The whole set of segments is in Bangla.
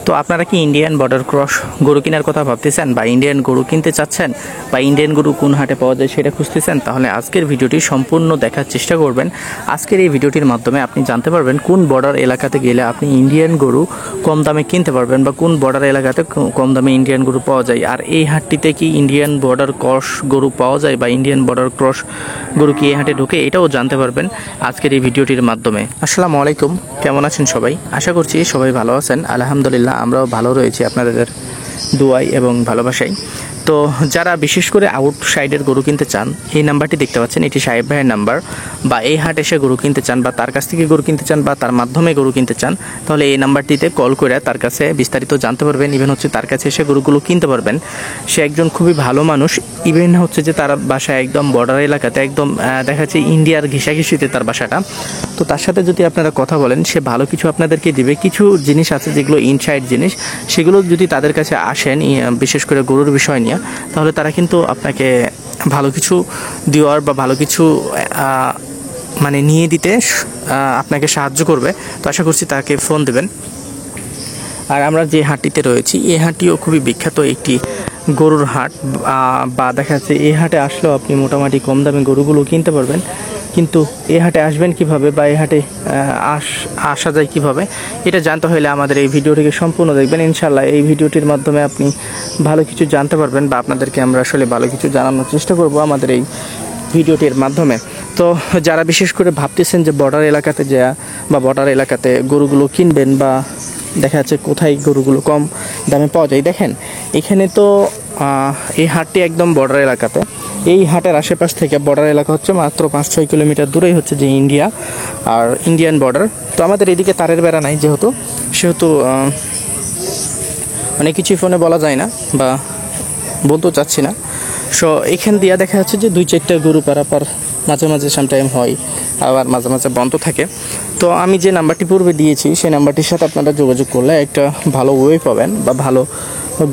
তো আপনারা কি ইন্ডিয়ান বর্ডার ক্রস গরু কেনার কথা ভাবতেছেন বা ইন্ডিয়ান গরু কিনতে চাচ্ছেন বা ইন্ডিয়ান গরু কোন হাটে পাওয়া যায় সেটা খুঁজতেছেন, তাহলে আজকের ভিডিওটি সম্পূর্ণ দেখার চেষ্টা করবেন। আজকের এই ভিডিওটির মাধ্যমে আপনি জানতে পারবেন কোন বর্ডার এলাকাতে গেলে আপনি ইন্ডিয়ান গরু কম দামে কিনতে পারবেন বা কোন বর্ডার এলাকাতে কম দামে ইন্ডিয়ান গরু পাওয়া যায়। আর এই হাটটিতে কি ইন্ডিয়ান বর্ডার ক্রস গরু পাওয়া যায় বা ইন্ডিয়ান বর্ডার ক্রস গরু কি এই হাটে ঢোকে, এটাও জানতে পারবেন আজকের এই ভিডিওটির মাধ্যমে। আসসালামু আলাইকুম, কেমন আছেন সবাই? আশা করছি সবাই ভালো আছেন। আলহামদুলিল্লাহ আমরাও ভালো রয়েছি আপনাদের দোয়াই এবং ভালোবাসাই। তো যারা বিশেষ করে আউটসাইডের গরু কিনতে চান, এই নাম্বারটি দেখতে পাচ্ছেন, এটি সাহেব ভাইয়ের নাম্বার। বা এই হাট এসে গরু কিনতে চান বা তার কাছ থেকে গরু কিনতে চান বা তার মাধ্যমে গরু কিনতে চান, তাহলে এই নাম্বারটিতে কল করে তার কাছে বিস্তারিত জানতে পারবেন। ইভেন হচ্ছে তার কাছে এসে গরুগুলো কিনতে পারবেন। সে একজন খুবই ভালো মানুষ। ইভেন হচ্ছে যে তার বাসা একদম বর্ডার এলাকাতে, একদম দেখা যাচ্ছে ইন্ডিয়ার ঘেঁষাঘেঁষিতে তার বাসাটা। তো তার সাথে যদি আপনারা কথা বলেন, সে ভালো কিছু আপনাদেরকে দিবে। কিছু জিনিস আছে যেগুলো ইনসাইড জিনিস, সেগুলো যদি তাদের কাছে আসেন বিশেষ করে গরুর বিষয় নিয়ে, তাহলে তারা কিন্তু আপনাকে ভালো কিছু দেওয়ার বা ভালো কিছু মানে নিয়ে দিতে আপনাকে সাহায্য করবে। তো আশা করছি তাকে ফোন দেবেন। আর আমরা যে হাটটিতে রয়েছি, এই হাটটিও খুবই বিখ্যাত একটি গরুর হাট। বা দেখা যাচ্ছে এই হাটে আসলেও আপনি মোটামুটি কম দামে গরুগুলো কিনতে পারবেন। কিন্তু এই হাটে আসবেন কিভাবে বা এই হাটে আসা যায় কিভাবে, এটা জানতে হলে আমাদের এই ভিডিওটিকে সম্পূর্ণ দেখবেন। ইনশাল্লাহ এই ভিডিওটির মাধ্যমে আপনি ভালো কিছু জানতে পারবেন বা আপনাদেরকে আমরা আসলে ভালো কিছু জানানোর চেষ্টা করব আমাদের এই ভিডিওটির মাধ্যমে। তো যারা বিশেষ করে ভাবতেছেন যে বর্ডার এলাকাতে যাওয়া বা বর্ডার এলাকাতে গরুগুলো কিনবেন বা দেখা যাচ্ছে কোথায় গরুগুলো কম দামে পাওয়া যায়, দেখেন এখানে তো এই হাটটি একদম বর্ডার এলাকাতে। এই হাটের আশেপাশ থেকে বর্ডার এলাকা হচ্ছে মাত্র 5-6 কিলোমিটার দূরেই হচ্ছে যে ইন্ডিয়া আর ইন্ডিয়ান বর্ডার। তো আমাদের এদিকে তারের বেড়া নাই সেহেতু অনেক কিছুই ফোনে বলা যায় না বা বলতেও চাচ্ছি না। সো এখান দিয়ে দেখা যাচ্ছে যে 2-4টা গরু পারাপার মাঝে মাঝে সামটাইম হয়, আবার মাঝে মাঝে বন্ধ থাকে। তো আমি যে নাম্বারটি পূর্বে দিয়েছি সেই নাম্বারটির সাথে আপনারা যোগাযোগ করলে একটা ভালো ওয়ে পাবেন বা ভালো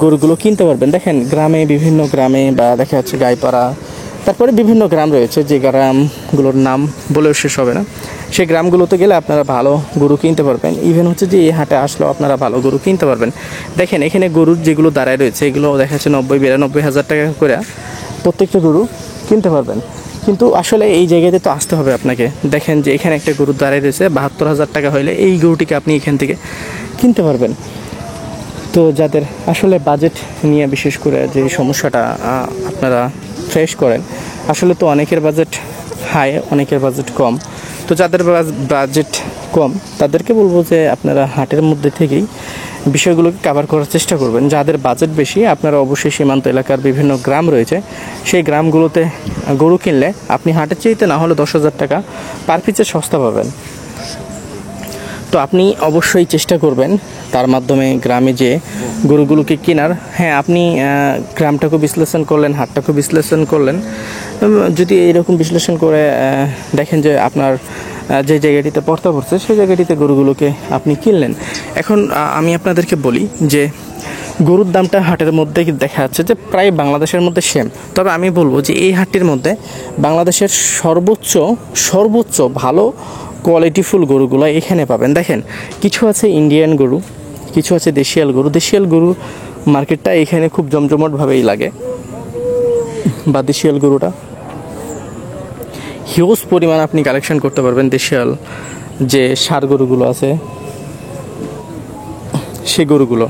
গরুগুলো কিনতে পারবেন। দেখেন গ্রামে, বিভিন্ন গ্রামে বা দেখা যাচ্ছে গাইপাড়া, তারপরে বিভিন্ন গ্রাম রয়েছে যে গ্রামগুলোর নাম বলেও শেষ হবে না। সেই গ্রামগুলোতে গেলে আপনারা ভালো গরু কিনতে পারবেন। ইভেন হচ্ছে যে এই হাটে আসলেও আপনারা ভালো গরু কিনতে পারবেন। দেখেন এখানে গরুর যেগুলো দাঁড়ায় রয়েছে, এগুলো দেখা যাচ্ছে 90-92 হাজার টাকা করে প্রত্যেকটা গরু কিনতে পারবেন। কিন্তু আসলে এই জায়গাতে তো আসতে হবে আপনাকে। দেখেন যে এখানে একটা গরুর দাঁড়ায় রয়েছে 72 হাজার টাকা হলে এই গরুটিকে আপনি এখান থেকে কিনতে পারবেন। তো যাদের আসলে বাজেট নিয়ে বিশেষ করে যে সমস্যাটা আপনারা ফেস করেন, আসলে তো অনেকের বাজেট হাই, অনেকের বাজেট কম। তো যাদের বাজেট কম তাদেরকে বলবো যে আপনারা হাটের মধ্যে থেকেই বিষয়গুলোকে কভার করার চেষ্টা করবেন। যাদের বাজেট বেশি, আপনারা অবশ্যই সীমান্ত এলাকার বিভিন্ন গ্রাম রয়েছে, সেই গ্রামগুলোতে গরু কিনলে আপনি হাটের চাইতে না হলে 10,000 টাকা পার পিসে সস্তা পাবেন। তো আপনি অবশ্যই চেষ্টা করবেন তার মাধ্যমে গ্রামে যে গরুগুলোকে কেনার। হ্যাঁ, আপনি গ্রামটাকে বিশ্লেষণ করলেন, হাটটাকে বিশ্লেষণ করলেন। যদি এইরকম বিশ্লেষণ করে দেখেন যে আপনার যে জায়গাটিতে পড়তে পড়ছে সেই জায়গাটিতে গরুগুলোকে আপনি কিনলেন। এখন আমি আপনাদেরকে বলি যে গরুর দামটা হাটের মধ্যে দেখা যাচ্ছে যে প্রায় বাংলাদেশের মধ্যে সেম। তবে আমি বলবো যে এই হাটটির মধ্যে বাংলাদেশের সর্বোচ্চ ভালো কোয়ালিটিফুল গরুগুলো এখানে পাবেন। দেখেন কিছু আছে ইন্ডিয়ান গরু, কিছু আছে দেশিয়াল গরু। দেশিয়াল গরু মার্কেটটা এখানে খুব জমজমাটভাবেই লাগে, বা দেশিয়াল গরুটা হিউজ পরিমাণ আপনি কালেকশন করতে পারবেন। দেশিয়াল যে ষাঁড় গরুগুলো আছে সে গরুগুলো।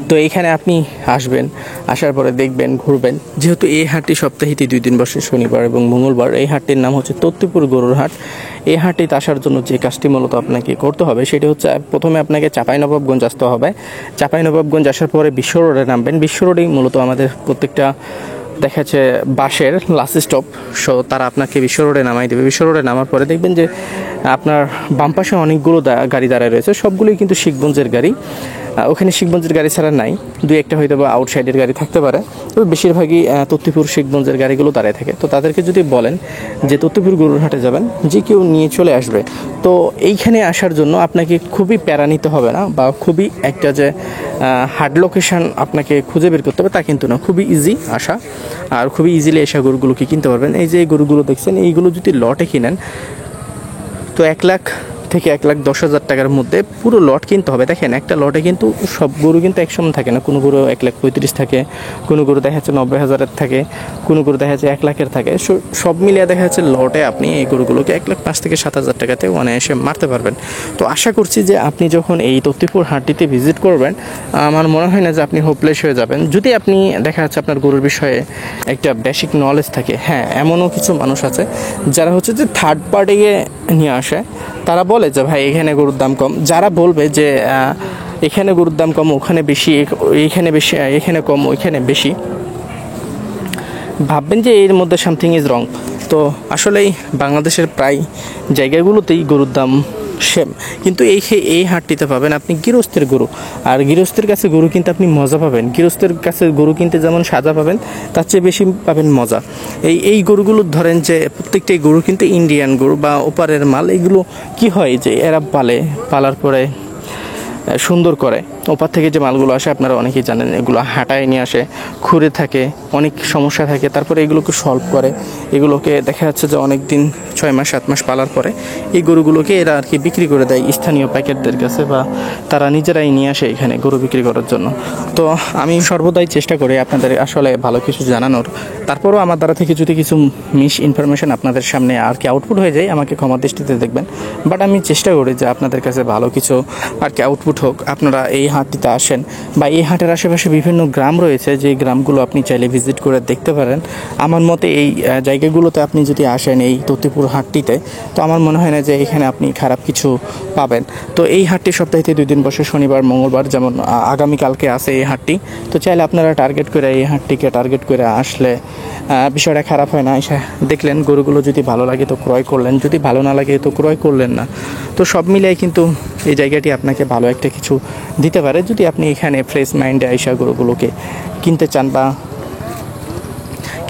তো এইখানে আপনি আসবেন, আসার পরে দেখবেন, ঘুরবেন। যেহেতু এই হাটটি সপ্তাহেতে 2 দিন বসে, শনিবার এবং মঙ্গলবার। এই হাটটির নাম হচ্ছে তত্ত্বপুর গরুর হাট। এই হাটটিতে আসার জন্য যে কাজটি মূলত আপনাকে করতে হবে সেটি হচ্ছে প্রথমে আপনাকে চাঁপাইনবাবগঞ্জ আসতে হবে। চাঁপাইনবাবগঞ্জ আসার পরে বিশ্ব রোডে নামবেন। বিশ্ব রোডেই মূলত আমাদের প্রত্যেকটা দেখা যাচ্ছে বাসের লাস্ট স্টপ। সো তারা আপনাকে বিশ্ব রোডে নামাই দেবে। বিশ্ব রোডে নামার পরে দেখবেন যে আপনার বাম পাশে অনেকগুলো গাড়ি দাঁড়ায় রয়েছে, সবগুলোই কিন্তু শিখগঞ্জের গাড়ি। ওখানে শিখগঞ্জের গাড়ি ছাড়া নাই, 2-1টা হয়তো বা আউটসাইডের গাড়ি থাকতে পারে, তবে বেশিরভাগই তত্ত্বপুর শিখগঞ্জের গাড়িগুলো দাঁড়িয়ে থাকে। তো তাদেরকে যদি বলেন যে তত্ত্বপুর গরুর হাটে যাবেন, যে কেউ নিয়ে চলে আসবে। তো এইখানে আসার জন্য আপনাকে খুবই প্যারা নিতে হবে না, বা খুবই একটা যে হার্ড লোকেশন আপনাকে খুঁজে বের করতে হবে তা কিন্তু না। খুবই ইজি আসা, আর খুবই ইজিলি এসে গরুগুলোকে কিনতে পারবেন। এই যে গরুগুলো দেখছেন, এইগুলো যদি লটে কিনেন তো 1,00,000 থেকে 1,10,000 টাকার মধ্যে পুরো লট কিনতে হবে। দেখেন একটা লটে কিন্তু সব গরু কিন্তু একসমান থাকে না, কোনো গরু 1,35,000 থাকে, কোনো গরু দেখা যাচ্ছে 90,000-এর থাকে, কোনো গরু দেখা যাচ্ছে 1 লাখের থাকে। সব মিলিয়ে দেখা যাচ্ছে লটে আপনি এই গরুগুলোকে 1,05,000 থেকে 7,000 টাকাতে অনায়াসে মারতে পারবেন। তো আশা করছি যে আপনি যখন এই তত্ত্বপুর হাটটিতে ভিজিট করবেন, আমার মনে হয় না যে আপনি হোপলেস হয়ে যাবেন, যদি আপনি দেখা যাচ্ছে আপনার গরুর বিষয়ে একটা বেসিক নলেজ থাকে। হ্যাঁ, এমনও কিছু মানুষ আছে যারা হচ্ছে যে থার্ড পার্টিকে নিয়ে আসে, তারা বলে যে ভাই এখানে গরুর দাম কম। যারা বলবে যে এখানে গরুর দাম কম, ওখানে বেশি, এখানে বেশি, এখানে কম, ওইখানে বেশি, ভাববেন যে এর মধ্যে সামথিং ইজ রং। তো আসলেই বাংলাদেশের প্রায় জায়গাগুলোতেই গরুর দাম সেম, কিন্তু এই হাটটিতে পাবেন আপনি গৃহস্থের গরু। আর গৃহস্থের কাছে গরু কিনতে আপনি মজা পাবেন। গৃহস্থের কাছে গরু কিনতে যেমন সাজা পাবেন, তার চেয়ে বেশি পাবেন মজা। এই গরুগুলো ধরেন যে প্রত্যেকটাই গরু কিন্তু ইন্ডিয়ান গরু বা ওপারের মাল। এগুলো কি হয় যে এরা পালার পরে সুন্দর করে, ওপার থেকে যে মালগুলো আসে আপনারা অনেকেই জানেন, এগুলো হাঁটায় নিয়ে আসে, খুঁড়ে থাকে, অনেক সমস্যা থাকে, তারপরে এগুলোকে সলভ করে। এগুলোকে দেখা যাচ্ছে যে অনেক দিন 6 মাস 7 মাস পালার পরে এই গরুগুলোকে এরা আর কি বিক্রি করে দেয় স্থানীয় প্যাকেটদের কাছে, বা তারা নিজেরাই নিয়ে আসে এখানে গরু বিক্রি করার জন্য। তো আমি সর্বদাই চেষ্টা করি আপনাদের আসলে ভালো কিছু জানানোর। তারপরও আমার দ্বারা থেকে যদি কিছু মিস ইনফরমেশন আপনাদের সামনে আর কি আউটপুট হয়ে যায়, আমাকে ক্ষমা দৃষ্টিতে দেখবেন। বাট আমি চেষ্টা করি যে আপনাদের কাছে ভালো কিছু আর কি আউটপুট হোক। আপনারা এই হাটটিতে আসেন, বা এই হাটের আশেপাশে বিভিন্ন গ্রাম রয়েছে, যে গ্রামগুলো আপনি চাইলে ভিজিট করে দেখতে পারেন। আমার মতে এই জায়গাগুলোতে আপনি যদি আসেন এই তত্ত্বপুর হাটটিতে, তো আমার মনে হয় না যে এখানে আপনি খারাপ কিছু পাবেন। তো এই হাটটি সপ্তাহে 2 দিন বসে, শনিবার মঙ্গলবার, যেমন আগামীকালকে আছে এই হাটটি। তো চাইলে আপনারা টার্গেট করে এই হাটটিকে টার্গেট করে আসলে বিষয়টা খারাপ হয় না। এসে দেখলেন গরুগুলো, যদি ভালো লাগে তো ক্রয় করলেন, যদি ভালো না লাগে তো ক্রয় করলেন না। তো সব মিলিয়ে কিন্তু এই জায়গাটি আপনাকে ভালো একটা কিছু দিতে পারে, যদি আপনি এখানে ফ্রেশ মাইন্ডে আইসা গরুগুলোকে কিনতে চান বা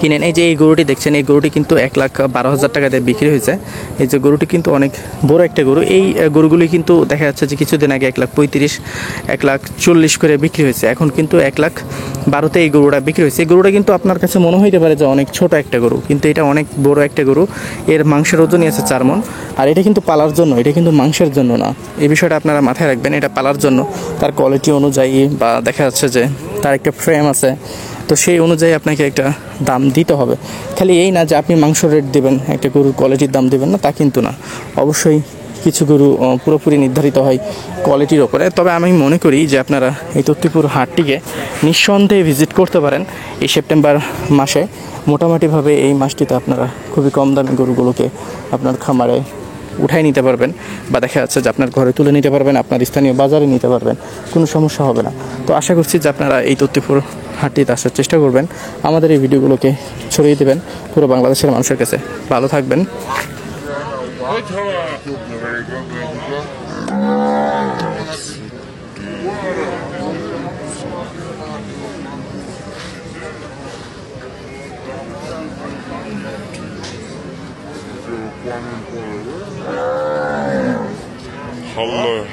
কিনেন। এই যে এই গরুটি দেখছেন, এই গরুটি কিন্তু 1,12,000 টাকা দিয়ে বিক্রি হয়েছে। এই যে গরুটি কিন্তু অনেক বড় একটা গরু। এই গরুগুলি কিন্তু দেখা যাচ্ছে যে কিছুদিন আগে 1,35,000, 1,40,000 করে বিক্রি হয়েছে। এখন কিন্তু 1,12,000-তে এই গরুটা বিক্রি হয়েছে। এই গরুটা কিন্তু আপনার কাছে মনে হইতে পারে যে অনেক ছোট একটা গরু, কিন্তু এটা অনেক বড় একটা গরু। এর মাংসের ওজনই আছে 4 মণ। আর এটা কিন্তু পালার জন্য, এটা কিন্তু মাংসের জন্য না। এই বিষয়টা আপনারা মাথায় রাখবেন। এটা পালার জন্য, তার কোয়ালিটি অনুযায়ী, বা দেখা যাচ্ছে যে তার একটা ফ্রেম আছে, তো সেই অনুযায়ী আপনাকে একটা দাম দিতে হবে। খালি এই না যে আপনি মাংস রেট দেবেন, একটা গরুর কোয়ালিটির দাম দেবেন না, তা কিন্তু না। অবশ্যই কিছু গরু পুরোপুরি নির্ধারিত হয় কোয়ালিটির ওপরে। তবে আমি মনে করি যে আপনারা এই তত্ত্বপুর হাটটিকে নিঃসন্দেহে ভিজিট করতে পারেন এই সেপ্টেম্বর মাসে। মোটামুটিভাবে এই মাসটিতে আপনারা খুবই কম দামে গরুগুলোকে আপনার খামারে উঠাই নিতে পারবেন, বা দেখা যাচ্ছে যে আপনার ঘরে তুলে নিতে পারবেন, আপনার স্থানীয় বাজারে নিতে পারবেন, কোনো সমস্যা হবে না। তো আশা করছি যে আপনারা এই তত্ত্বপুর হাটটিতে আসার চেষ্টা করবেন, আমাদের এই ভিডিওগুলোকে ছড়িয়ে দেবেন পুরো বাংলাদেশের মানুষের কাছে। ভালো থাকবেন।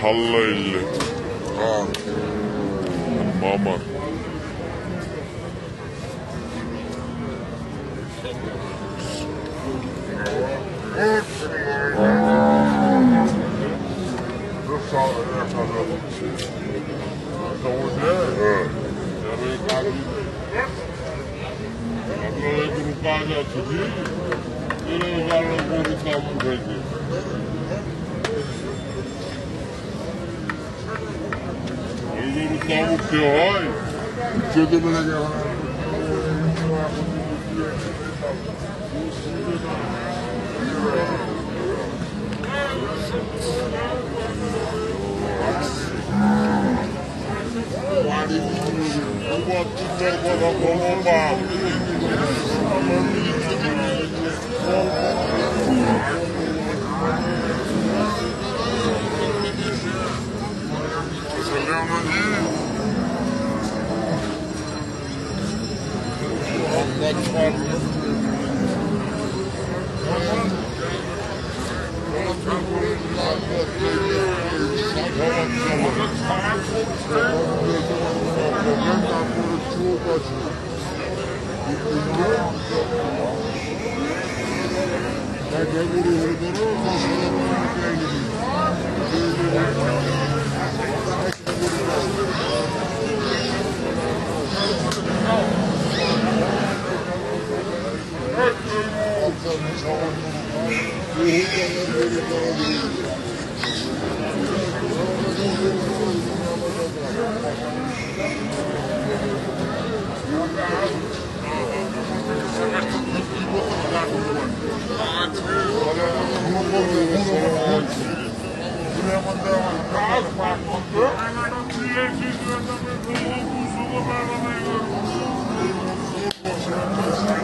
Halla ille. Mama. Tavuk diyor, hayır. Çödümüne gel.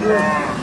Yeah.